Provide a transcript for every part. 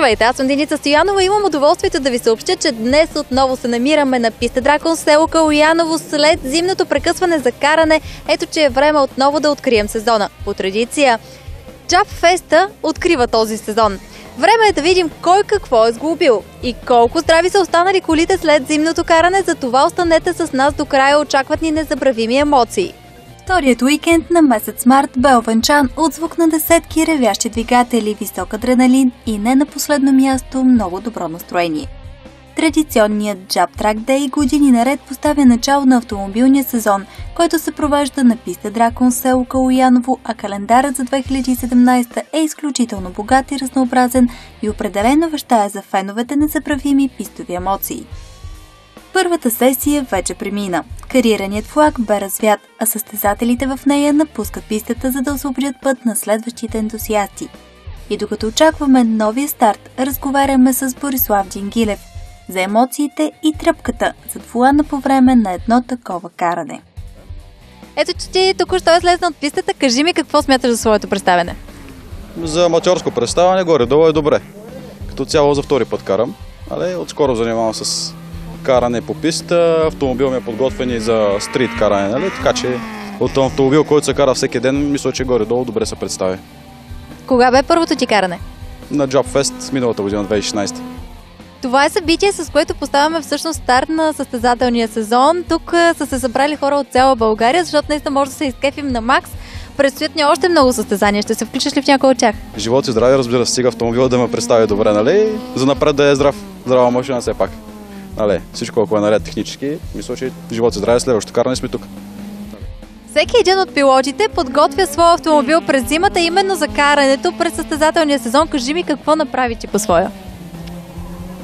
Здравейте, аз съм Деница Стоянова и имам удоволствието да ви съобщя, че днес отново се намираме на писта Дракон в село Калояново след зимното прекъсване за каране. Ето, че е време отново да открием сезона. По традиция, Джап Феста открива този сезон. Време е да видим кой какво е сглобил и колко здрави са останали колите след зимното каране. За това останете с нас до края, очакват ни незабравими емоции. Вторият уикенд на месец март бе овенчан от звук на десетки ревящи двигатели, висок адреналин и не на последно място много добро настроение. Традиционният Джап Трак Дей години наред поставя начало на автомобилния сезон, който се провежда на писта Дракон в село Калояново, а календарът за 2017 е изключително богат и разнообразен и определено вещае за феновете незабравими пистови емоции. Първата сесия вече премина. Карираният флаг бе развят, а състезателите в нея напускат пистата, за да освободят път на следващите ентусиасти. И докато очакваме новия старт, разговаряме с Борислав Джингилев за емоциите и тръпката зад волана по време на едно такова каране. Ето, че ти току-що е слезна от пистата. Кажи ми какво смяташ за своето представяне. За аматьорско представяне горе-долу е добре. Като цяло за втори път карам. Отскоро занимавам с каране по писта, автомобил ми е подготвен и за стрит каране, така че от автомобил, който се кара всеки ден, мисля, че горе-долу добре се представи. Кога бе първото ти каране? На Джап Фест миналата година, 2016. Това е събитие, с което поставяме всъщност старт на състезателния сезон. Тук са се събрали хора от цяла България, защото наистина може да се изкефим на макс. Предстоят ни още много състезания. Ще се включиш ли в някой от тях? Живот и здраве, разбира се, стига автомобила да ме представи добре, нали? За напред да е здрава машина все пак. Всичко, ако е наред технически, мисля, че живот и здраве, следващото каране сме тук. Всеки един от пилотите подготвя своя автомобил през зимата именно за карането през състезателния сезон. Кажи ми какво направи ти по своя?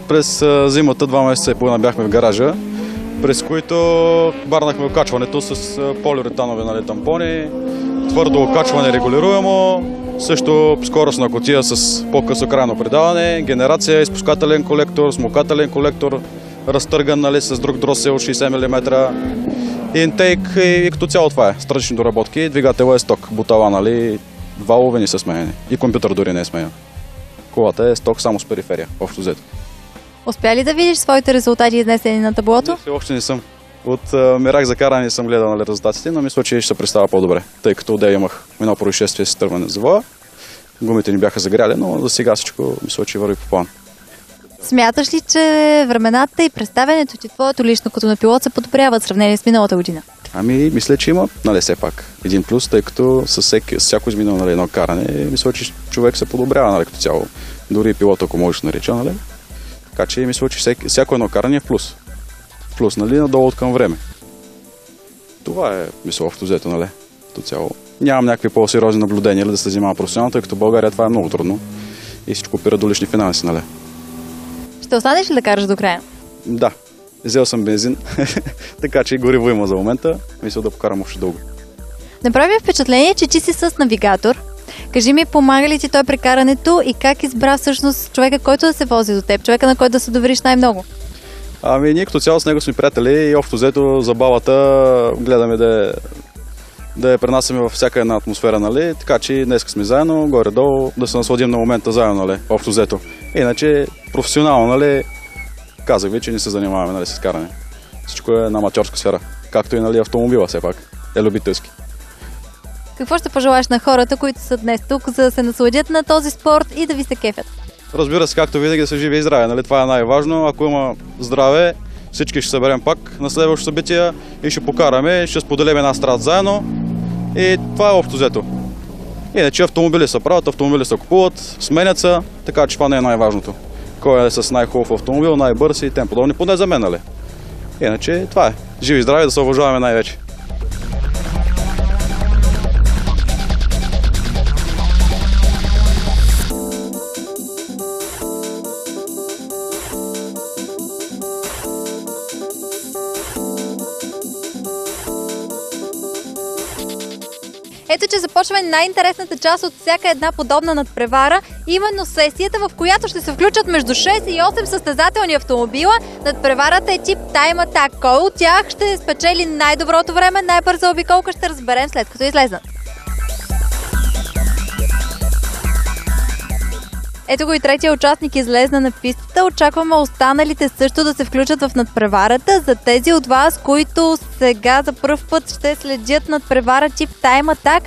През зимата 2 месеца и половина бяхме в гаража, през които барнахме окачването с полиуретанови тампони, твърдо окачване регулируемо, също скоростна кутия с по-късо крайно предаване, генерация, изпускателен колектор, смукателен колектор, разтърган с друг дросел 60 мм, интейк и като цяло това е. Странични доработки, двигателът е сток, бутала, валове не са сменени и компютър дори не е сменен. Колата е сток само с периферия, общо взето. Успя ли да видиш своите резултати изнесени на таблото? Не, още не съм. От Мирак за каране съм гледал резултатите, но мисля, че ще се представя по-добре, тъй като отдел имах едно происшествие с търване за воя. Гумите ни бяха загряли, но за сега всичко мисля, че върви по план. Смяташ ли, че времената и представянето ти, твоето лично като на пилот, се подобряват в сравнение с миналата година? Мисля, че има, все пак един плюс, тъй като с всяко изминало едно каране, мисля, че човек се подобрява като цяло. Дори пилот, ако можеш да нарича, Така че мисля, че всяко едно каране е плюс. Плюс, надолу от към време. Това е, мисля, общо взето, Като цяло. Нямам някакви по-сериозни наблюдения да се занимава професионално, тъй като в България това е много трудно и всичко опира до лични финанси, Ще останеш ли да караш до края? Да. Взел съм бензин, така че гориво има за момента. Мисля да покарам още дълго. Направи впечатление, че ти си с навигатор. Кажи ми, помага ли ти той при карането и как избра всъщност човека, който да се вози до теб, човека, на който да се довериш най-много? Ние като цяло с него сме приятели и общо взето забавата гледаме да я пренасяме във всяка една атмосфера, така че днес сме заедно, горе-долу, да се насладим на момента заедно, общо взето. Иначе професионално, казах ви, че не се занимаваме с каране. Всичко е на аматьорска сфера, както и автомобила все пак, е любителски. Какво ще пожелаеш на хората, които са днес тук, за да се насладят на този спорт и да ви се кефят? Разбира се, както винаги, да се живи и здраве. Това е най-важно. Ако има здраве, всички ще съберем пак на следващото събитие и ще покараме, ще споделим една страт заедно и това е общо взето. Иначе автомобили се правят, автомобили се купуват, сменят се, така че това не е най-важното. Кой е с най-хубав автомобил, най-бърз и тем подобни, поне за мен, Иначе това е. Живи и здраве, да се уважаваме най-вече. Ето, че започваме най-интересната част от всяка една подобна надпревара, именно сесията, в която ще се включат между 6 и 8 състезателни автомобила. Надпреварата е тип Time Attack. Кой от тях ще спечели най-доброто време, най-бърза обиколка, ще разберем след като излезнат. Ето го и третия участник излезна на пистата. Очакваме останалите също да се включат в надпреварата. За тези от вас, които сега за пръв път ще следят надпревара тип Time Attack,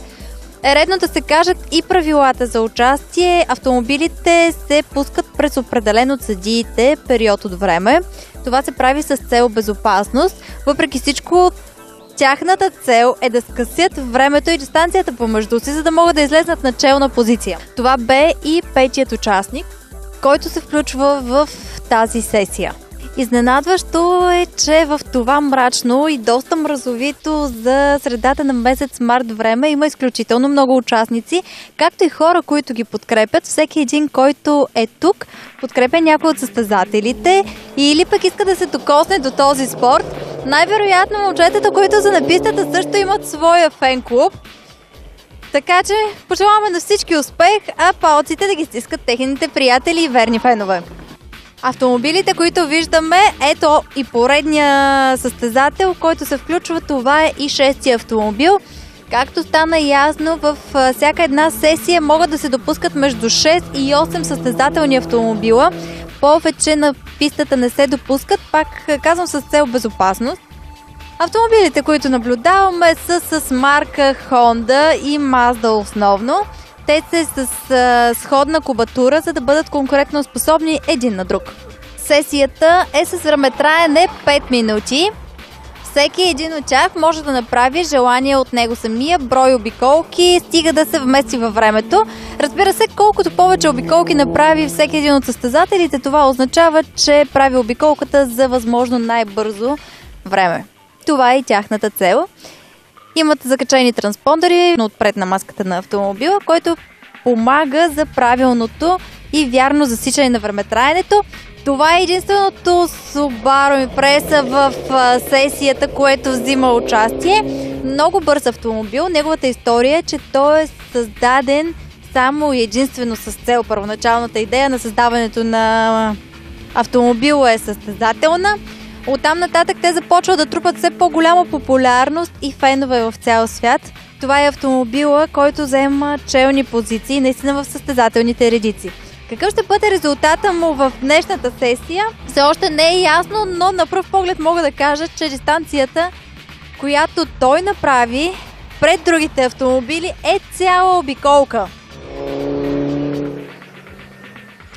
е редно да се кажат и правилата за участие. Автомобилите се пускат през определен от съдиите период от време. Това се прави с цел безопасност. Въпреки всичко, тяхната цел е да скъсят времето и дистанцията помежду си, за да могат да излезнат на челна позиция. Това бе и петият участник, който се включва в тази сесия. Изненадващо е, че в това мрачно и доста мразовито за средата на месец март време има изключително много участници, както и хора, които ги подкрепят. Всеки един, който е тук, подкрепя някой от състезателите или пък иска да се докосне до този спорт. Най-вероятно момчетата, които са на пистата, също имат своя фен-клуб. Така че пожелаваме на всички успех, а палците да ги стискат техните приятели и верни фенове. Автомобилите, които виждаме, ето и поредния състезател, който се включва, това е и шестия автомобил. Както стана ясно, във всяка една сесия могат да се допускат между 6 и 8 състезателни автомобила. Повече на пистата не се допускат, пак казвам с цел безопасност. Автомобилите, които наблюдаваме, са с марка Honda и Mazda основно. Те са с сходна кубатура, за да бъдат конкурентно способни един на друг. Сесията е с времетраене 5 минути. Всеки един от тях може да направи желание от него самия брой обиколки, стига да се вмести във времето. Разбира се, колкото повече обиколки направи всеки един от състезателите, това означава, че прави обиколката за възможно най-бързо време. Това е и тяхната цел. Имат закачени транспондери отпред на маската на автомобила, който помага за правилното и вярно засичане на времетраенето. Това е единственото Subaru Impreza в сесията, което взима участие. Много бърз автомобил. Неговата история е, че той е създаден само и единствено с цел. Първоначалната идея на създаването на автомобила е състезателна. Оттам нататък те започват да трупат все по-голяма популярност и фенове в цял свят. Това е автомобила, който заема челни позиции наистина в състезателните редици. Какъв ще бъде резултата му в днешната сесия? Все още не е ясно, но на пръв поглед мога да кажа, че дистанцията, която той направи пред другите автомобили, е цяла обиколка.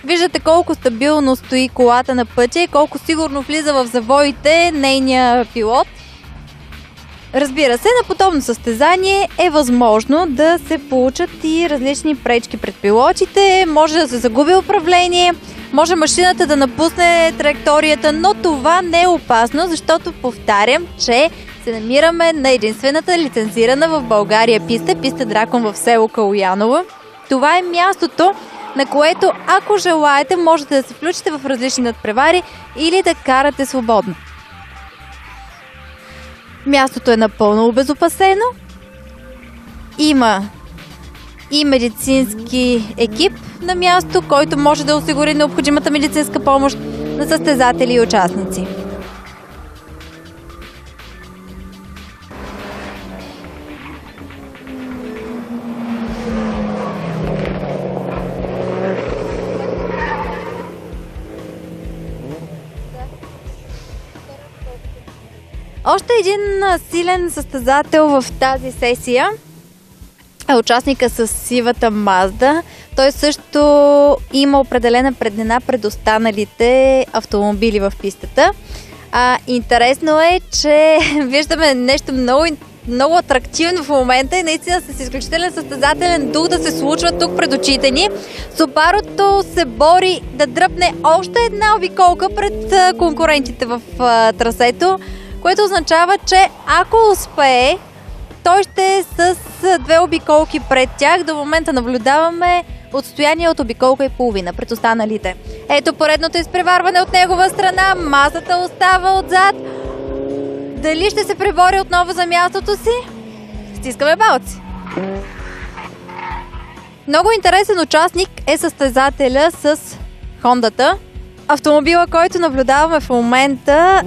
Виждате колко стабилно стои колата на пътя и колко сигурно влиза в завоите нейния пилот. Разбира се, на подобно състезание е възможно да се получат и различни пречки пред пилотите, може да се загуби управление, може машината да напусне траекторията, но това не е опасно, защото повтарям, че се намираме на единствената лицензирана в България писта Дракон в село Калояново. Това е мястото, на което, ако желаете, можете да се включите в различни надпревари или да карате свободно. Мястото е напълно обезопасено. Има и медицински екип на място, който може да осигури необходимата медицинска помощ на състезатели и участници. Още един силен състезател в тази сесия е участника с сивата Mazda. Той също има определена преднина пред останалите автомобили в пистата. Интересно е, че виждаме нещо много атрактивно в момента и наистина с изключителен състезателен дух да се случва тук пред очите ни. Subaru-то се бори да дръпне още една обиколка пред конкурентите в трасето, което означава, че ако успее, той ще е с 2 обиколки пред тях. До момента наблюдаваме отстояние от обиколка и половина пред останалите. Ето поредното изпреварване от негова страна. Мазата остава отзад. Дали ще се пребори отново за мястото си? Стискаме палци. Много интересен участник е състезателя с Хондата. Автомобила, който наблюдаваме в момента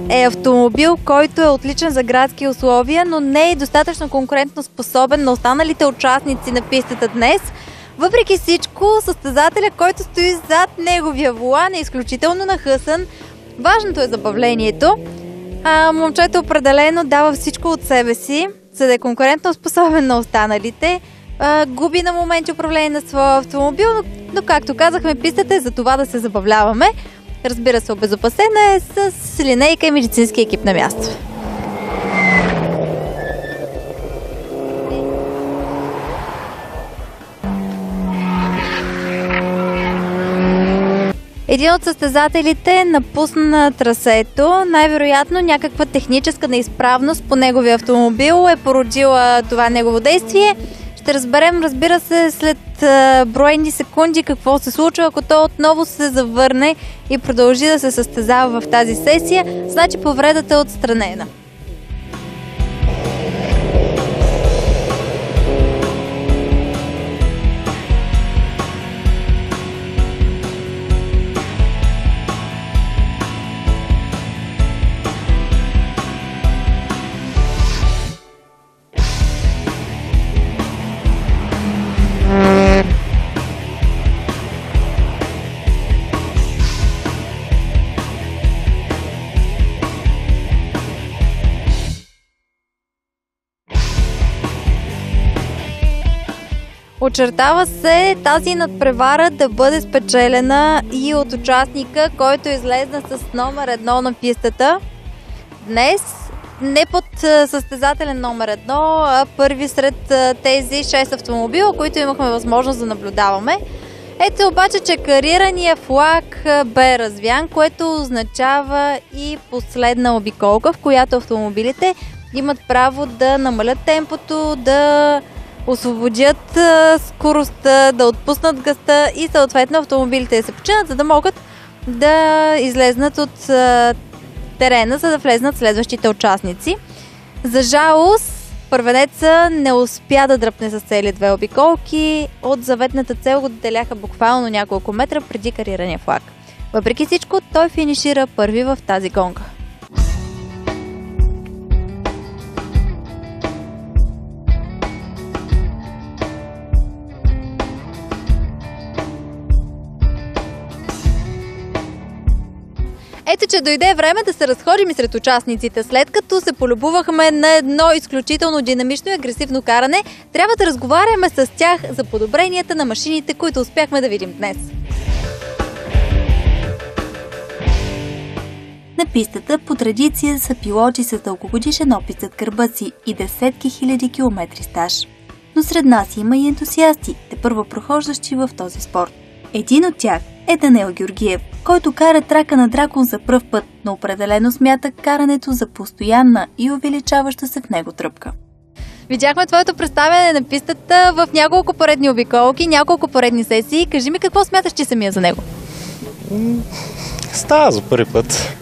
е автомобил, който е отличен за градски условия, но не е достатъчно конкурентно способен на останалите участници на пистата днес. Въпреки всичко, състезателя, който стои зад неговия волан, е изключително нахъсан. Важното е забавлението. Момчето определено дава всичко от себе си, за да е конкурентно способен на останалите. Губи на моменти управление на своя автомобил, но както казахме, пистата е за това да се забавляваме. Разбира се, обезопасена е с линейка и медицински екип на място. Един от състезателите напусна трасето. Най-вероятно някаква техническа неизправност по неговия автомобил е породила това негово действие. Ще разберем, разбира се, след броени секунди какво се случва, ако то отново се завърне и продължи да се състезава в тази сесия, значи повредата е отстранена. Очертава се тази надпревара да бъде спечелена и от участника, който излезна с номер 1 на пистата. Днес не под състезателен номер 1, а първи сред тези 6 автомобила, които имахме възможност да наблюдаваме. Ето обаче, че карирания флаг бе развян, което означава и последна обиколка, в която автомобилите имат право да намалят темпото, да освободят скоростта, да отпуснат газта и съответно автомобилите да се починат, за да могат да излезнат от терена, за да влезнат следващите участници. За жалост, първенеца не успя да дръпне с цели 2 обиколки. От заветната цел го отделяха буквално няколко метра преди карирания флаг. Въпреки всичко, той финишира първи в тази гонка. Ето, че дойде време да се разходим и сред участниците. След като се полюбувахме на едно изключително динамично и агресивно каране, трябва да разговаряме с тях за подобренията на машините, които успяхме да видим днес. На пистата по традиция са пилоти с дългогодишен опит зад гърба си и десетки хиляди километри стаж. Но сред нас има и ентусиасти, тепърва прохождащи в този спорт. Един от тях е Даниел Георгиев, който кара трака на Дракон за пръв път, но определено смята карането за постоянна и увеличаваща се в него тръпка. Видяхме твоето представяне на пистата в няколко поредни обиколки, няколко поредни сесии. Кажи ми какво смяташ ти самия за него? Става за първи път.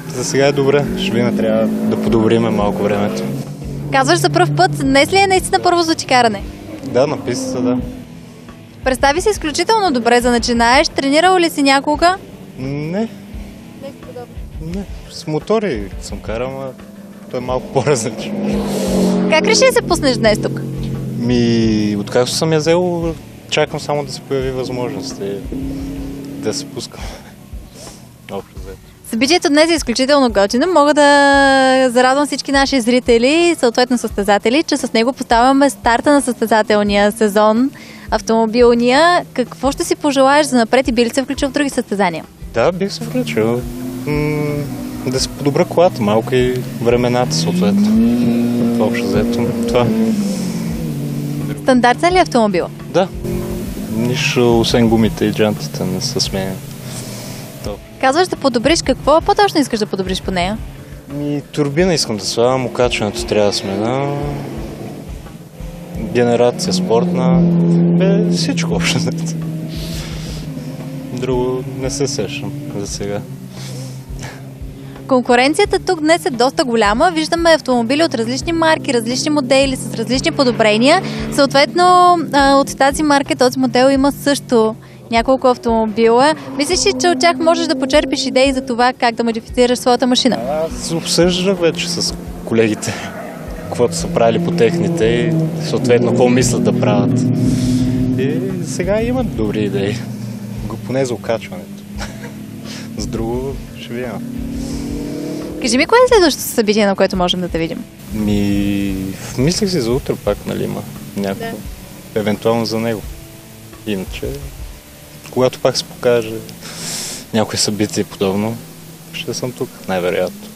За сега е добре. Ще видим, трябва да подобриме малко времето. Казваш за пръв път. Днес ли е наистина първо за каране? Да, на пистата, да. Представи се изключително добре за начинаеш. Тренирал ли си някога? Не. Не. С мотори съм карал, но той е малко по-различен. Как реши да се пуснеш днес тук? Откакто съм я взел, чакам само да се появи възможност да се пускам. Събитието днес е изключително готино. Мога да зарадвам всички наши зрители, съответно състезатели, че с него поставяме старта на състезателния сезон, автомобилния. Какво ще си пожелаеш за напред и би ли се включил в други състезания? Да, бих се включил. Да се подобра колата малко и времената, съответно. Това общо взето. Това. Стандартен ли е автомобила? Да. Нищо, освен гумите и джантите не са сменени. Казваш да подобриш. Какво по-точно искаш да подобриш по нея? Турбина искам да слагам, окачването трябва да смена. Генерация спортна. Всичко общо. Друго не се сещам за сега. Конкуренцията тук днес е доста голяма. Виждаме автомобили от различни марки, различни модели с различни подобрения. Съответно, от тази марка, този модел има също няколко автомобила. Мислиш ли, че от тях можеш да почерпиш идеи за това как да модифицираш своята машина? Аз обсъждах вече с колегите, каквото са правили по техните и съответно какво мислят да правят. за сега имат добри идеи. Поне за окачването. С друго ще видим. Кажи ми, кое е следващото събитие, на което можем да те видим? Мислих си за утре пак, нали има някакво. Да. Евентуално за него. Иначе, когато пак се покаже някое събитие подобно, ще съм тук, най-вероятно.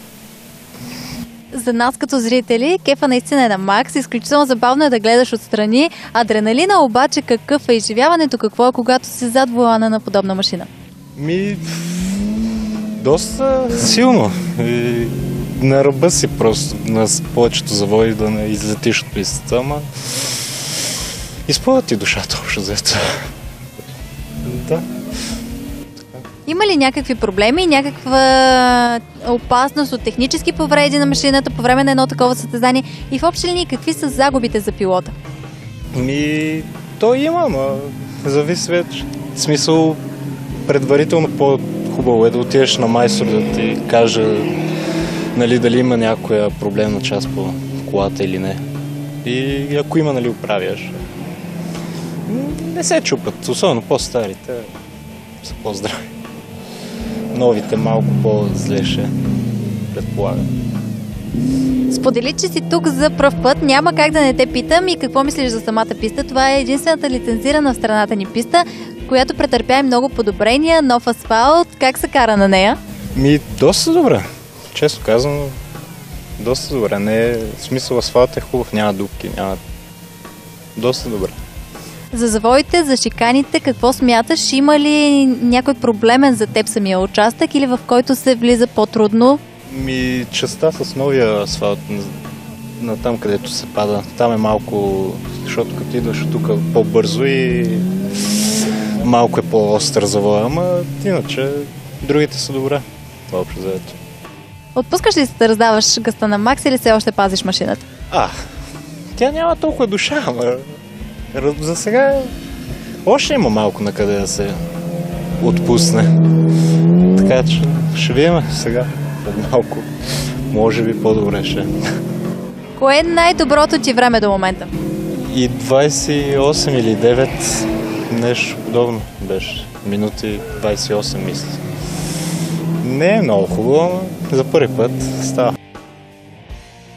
За нас като зрители, кефа наистина е на макс. Изключително забавно е да гледаш отстрани. Адреналина обаче какъв е изживяването, какво е, когато си зад волана на подобна машина? Доста силно. И на ръба си просто на повечето заводи да не излетиш от пистата, ама изпълва ти душата общо взето. Да. Има ли някакви проблеми, някаква опасност от технически повреди на машината по време на едно такова състезание и в общи линии какви са загубите за пилота? То има, но зависи вече. В смисъл, предварително по-хубаво е да отидеш на майстор да ти каже нали, дали има някоя проблемна част по колата или не. И ако има, нали, оправяш. Не се чупат, особено по-старите са по-здрави. Новите малко по-зле ще предполагам. Сподели, че си тук за пръв път. Няма как да не те питам и какво мислиш за самата писта. Това е единствената лицензирана в страната ни писта, която претърпя и много подобрения, нов асфалт. Как се кара на нея? Доста добре. Често казвам, доста добре. Не е смисъл, асфалт е хубав, няма дупки, няма... Доста добре. За завоите, за шиканите, какво смяташ? Има ли някой проблемен за теб самия участък или в който се влиза по-трудно? Частта с новия асфалт, на там където се пада, там е малко, защото като идваш тук по-бързо и малко е по-остър завоя, ама иначе другите са добре. Това общо заето. Отпускаш ли се да раздаваш гъста на макс или все още пазиш машината? Тя няма толкова душа, ама за сега още има малко на къде да се отпусне. Така че ще видим сега. Малко, може би по-добре ще. Кое е най-доброто ти време до момента? И 28 или 9, нещо подобно беше. Минути 28 мисля. Не е много хубаво, но за първи път става.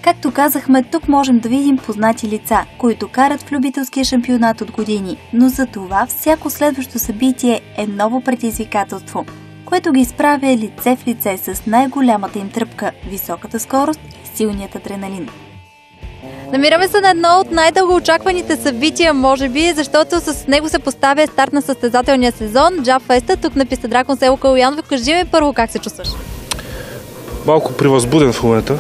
Както казахме, тук можем да видим познати лица, които карат в любителския шампионат от години, но за това всяко следващо събитие е ново предизвикателство, което ги изправя лице в лице с най-голямата им тръпка, високата скорост и силният адреналин. Намираме се на едно от най-дългоочакваните събития, може би, защото с него се поставя старт на състезателния сезон Джап Феста, тук на писта Дракон, село Калояново. Кажи ми първо как се чувстваш? Малко превъзбуден в момента,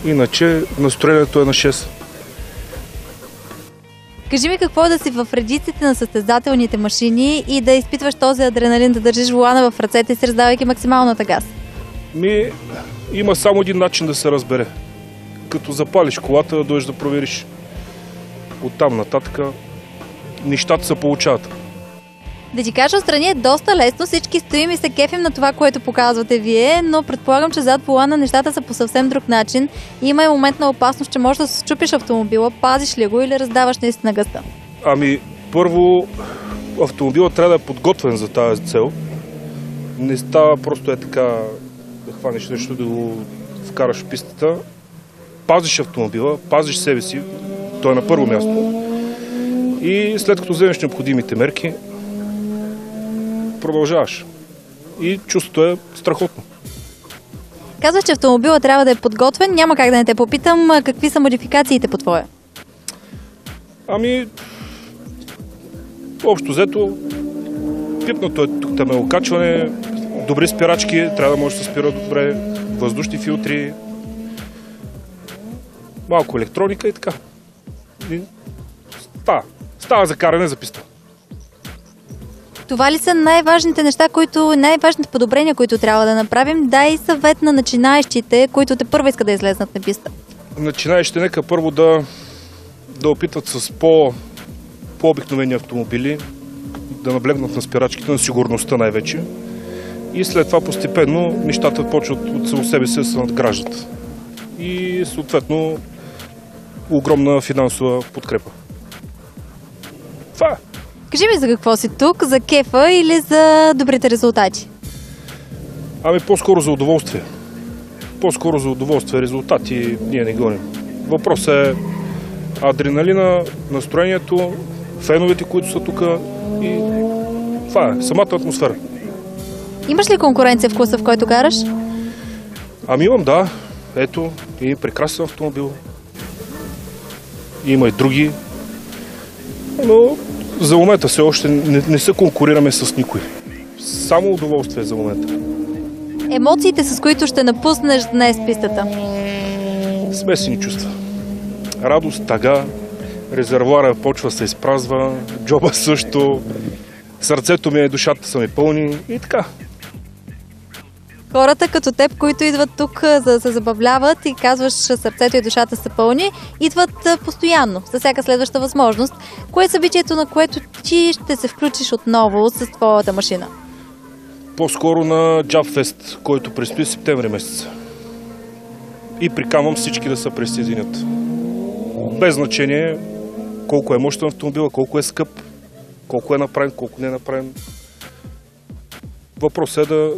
иначе настроението е на 6. Кажи ми какво е да си в редиците на състезателните машини и да изпитваш този адреналин, да държиш волана в ръцете си, раздавайки максималната газ? Има само един начин да се разбере. Като запалиш колата, да дойдеш да провериш. Оттам нататък нещата се получават. Да ти кажа, отстрани е доста лесно, всички стоим и се кефим на това, което показвате вие, но предполагам, че зад волана нещата са по съвсем друг начин. Има и момент на опасност, че можеш да се счупиш автомобила, пазиш ли го или раздаваш наистина гъста? Първо, автомобилът трябва да е подготвен за тази цел. Не става просто така да хванеш нещо, да го вкараш в пистата. Пазиш автомобила, пазиш себе си, той е на първо място. И след като вземеш необходимите мерки, продължаваш. И чувството е страхотно. Казваш, че автомобилът трябва да е подготвен. Няма как да не те попитам какви са модификациите по твоя. Общо взето, пипнато е тук там е окачване, добри спирачки, трябва да може да се спира добре, въздушни филтри, малко електроника и така. Става за каране за писта. Това ли са най-важните неща, най-важните подобрения, които трябва да направим? Дай съвет на начинаещите, които те първо искат да излезнат на писта. Начинаещите нека първо да опитват с по-обикновени автомобили, да наблегнат на спирачките, на сигурността най-вече. И след това постепенно нещата почват от само себе си да се надграждат. И съответно огромна финансова подкрепа. Това е. Кажи ми за какво си тук, за кефа или за добрите резултати? Ами по-скоро за удоволствие. По-скоро за удоволствие. Резултати ние не гоним. Въпросът е адреналина, настроението, феновете, които са тук и това е, самата атмосфера. Имаш ли конкуренция в класа, в който караш? Ами имам, да. Ето, и прекрасен автомобил. Има и други. Но за момента все още не се конкурираме с никой. Само удоволствие за момента. Емоциите, с които ще напуснеш днес пистата? Смесени чувства. Радост, тъга, резервуара почва се изпразва, джоба също, сърцето ми и душата са ми пълни и така. Хората като теб, които идват тук за да се забавляват и казваш, че сърцето и душата са пълни, идват постоянно, за всяка следваща възможност. Кое е събитието, на което ти ще се включиш отново с твоята машина? По-скоро на Джабфест, който предстои септември месец. И приканвам всички да се присъединят. Без значение колко е мощен автомобил, колко е скъп, колко е направен, колко не е направен. Въпросът е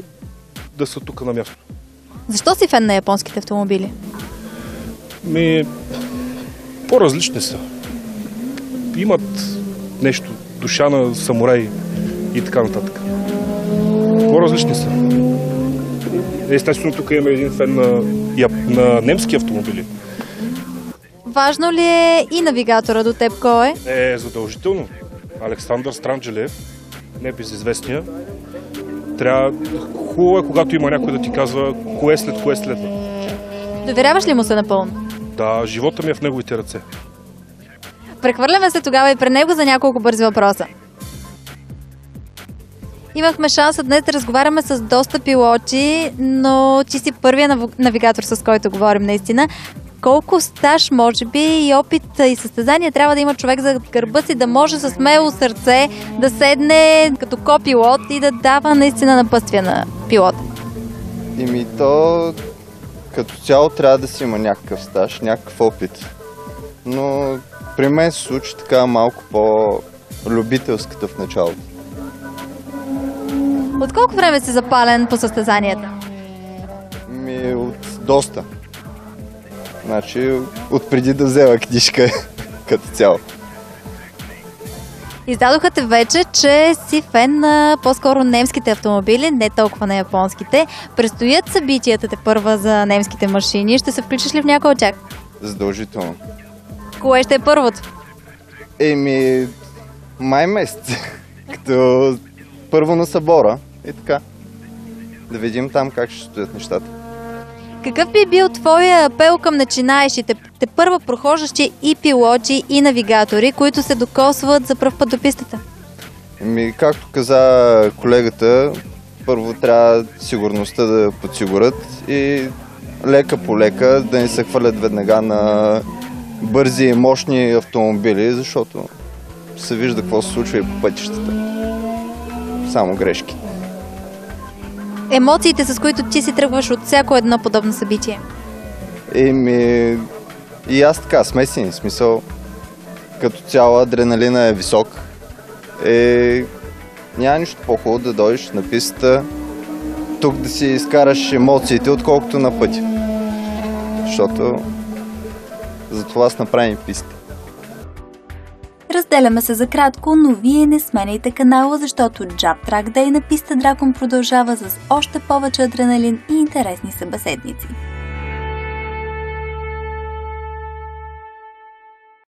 да са тук на място. Защо си фен на японските автомобили? По-различни са. Имат нещо, душа на самурай и така нататък. По-различни са. Естествено, тук имаме един фен на немски автомобили. Важно ли е и навигатора до теб кой е? Задължително. Александър Странджелев, небезизвестния. Трябва хубаво е, когато има някой да ти казва кое след кое следва. Доверяваш ли му се напълно? Да, живота ми е в неговите ръце. Прехвърляме се тогава и пред него за няколко бързи въпроса. Имахме шанса днес да разговаряме с доста пилоти, но ти си първия навигатор, с който говорим наистина. Колко стаж, може би, и опит и състезания трябва да има човек за гърба си, да може със смело сърце да седне като копилот и да дава наистина напътствия на пилота? То като цяло трябва да си има някакъв стаж, някакъв опит. Но при мен се случи така малко по-любителската в началото. От колко време си запален по състезанията? От доста. Значи, от преди да взела книжка като цяло. Издадоха те вече, че си фен на по-скоро немските автомобили, не толкова на японските. Предстоят събитията тепърва за немските машини. Ще се включиш ли в някой от тях? Задължително. Кое ще е първото? Май месец. Като първо на събора и така. Да видим там как ще стоят нещата. Какъв би бил твоя апел към начинаещите, тепърва прохождащи и пилоти, и навигатори, които се докосват за пръв път до пистата? Както каза колегата, първо трябва сигурността да подсигурят и лека по лека да не се хвърлят веднага на бързи и мощни автомобили, защото се вижда какво се случва и по пътищата. Само грешки. Емоциите, с които ти си тръгваш от всяко едно подобно събитие? И аз така, смесени, смисъл. Като цяло адреналина е висок. Няма нищо по-хубаво да дойдеш на пистата, тук да си изкараш емоциите, отколкото на пътя. Защото за това са направени писти. Разделяме се за кратко, но вие не сменяйте канала, защото Джаб Track Day на писта Дракон продължава с още повече адреналин и интересни събеседници.